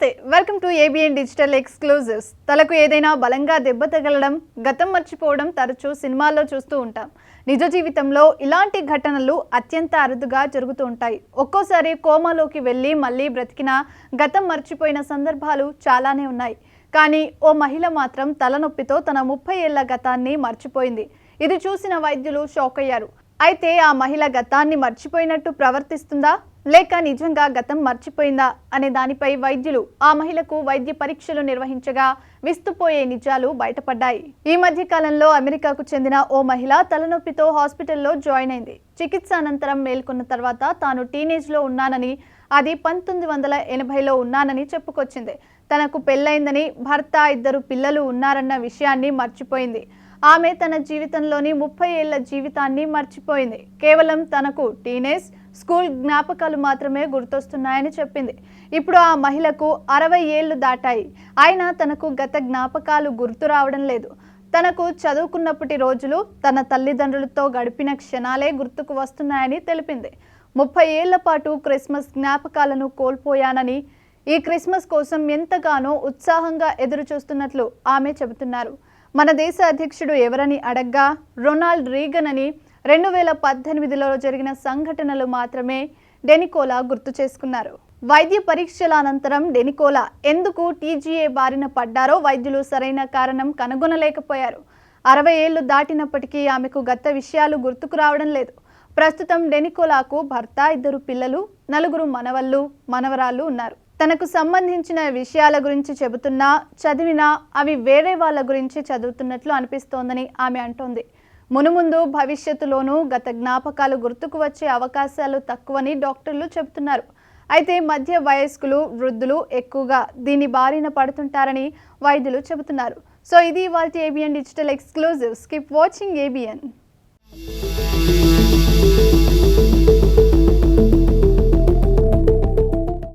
నమస్తే welcome to ABN digital exclusives. తలకు ఏదైనా బలంగా దెబ్బ తగలడం, గతం మర్చిపోవడం తరచూ సినిమాల్లో చూస్తూ ఉంటాం. నిజ జీవితంలో ఇలాంటి ఘటనలు అత్యంత అరుదుగా జరుగుతూ ఉంటాయి. ఒక్కోసారి కోమాలోకి వెళ్ళి మళ్ళీ బ్రతికిన గతం మర్చిపోయిన సందర్భాలు చాలానే ఉన్నాయి. కానీ ఓ మహిళ మాత్రం తలనొప్పితో తన 30 ఏళ్ల గతాన్ని మర్చిపోయింది. ఇది చూసిన వైద్యులు షాక్ అయ్యారు. అయితే ఆ మహిళ గతాన్ని మర్చిపోయినట్టు ప్రవర్తిస్తుందా లేక నిజంగా గతం మర్చిపోయిందా అనే దానిపై వైద్యులు ఆ మహిళకు వైద్య పరీక్షలు నిర్వహించగా విస్తుపోయే నిజాలు బయటపడ్డాయి. ఈ మధ్య కాలంలో అమెరికాకు చెందిన ఓ మహిళ తలనొప్పితో హాస్పిటల్లో జాయిన్ అయింది. చికిత్స అనంతరం మేల్కొన్న తర్వాత తాను టీనేజ్లో ఉన్నానని, అది 1980లో ఉన్నానని చెప్పుకొచ్చింది. తనకు పెళ్లైందని, భర్త, 2 పిల్లలు ఉన్నారన్న విషయాన్ని మర్చిపోయింది. ఆమె తన జీవితంలోని 30 ఏళ్ల జీవితాన్ని మర్చిపోయింది. కేవలం తనకు టీనేజ్, స్కూల్ జ్ఞాపకాలు మాత్రమే గుర్తొస్తున్నాయని చెప్పింది. ఇప్పుడు ఆ మహిళకు 60 ఏళ్లు దాటాయి. అయినా తనకు గత జ్ఞాపకాలు గుర్తు రావడం లేదు. తనకు చదువుకున్నప్పటి రోజులు, తన తల్లిదండ్రులతో గడిపిన క్షణాలే గుర్తుకు వస్తున్నాయని తెలిపింది. 30 ఏళ్ల పాటు క్రిస్మస్ జ్ఞాపకాలను కోల్పోయానని, ఈ క్రిస్మస్ కోసం ఎంతగానో ఉత్సాహంగా ఎదురు చూస్తున్నట్లు ఆమె చెబుతున్నారు. మన దేశ అధ్యక్షుడు ఎవరని అడగ్గా రొనాల్డ్ రీగన్ అని 2018లో జరిగిన సంఘటనలు మాత్రమే డెనికోలా గుర్తు చేసుకున్నారు. వైద్య పరీక్షల అనంతరం డెనికోలా ఎందుకు టీజీఏ బారిన పడ్డారో వైద్యులు సరైన కారణం కనుగొనలేకపోయారు. 60 ఏళ్లు దాటినప్పటికీ ఆమెకు గత విషయాలు గుర్తుకు రావడం లేదు. ప్రస్తుతం డెనికోలాకు భర్త, 2 పిల్లలు, 4 మనవళ్ళు, మనవరాళ్ళు ఉన్నారు. తనకు సంబంధించిన విషయాల గురించి చెబుతున్నా, చదివినా అవి వేరే వాళ్ళ గురించి చదువుతున్నట్లు అనిపిస్తోందని ఆమె అంటోంది. మునుముందు భవిష్యత్తులోనూ గత జ్ఞాపకాలు గుర్తుకు వచ్చే అవకాశాలు తక్కువని డాక్టర్లు చెబుతున్నారు. అయితే మధ్య వయస్కులు, వృద్ధులు ఎక్కువగా దీని బారిన పడుతుంటారని వైద్యులు చెబుతున్నారు. సో ఇది ఇవాల్టి ABN digital exclusives. Keep watching ABN.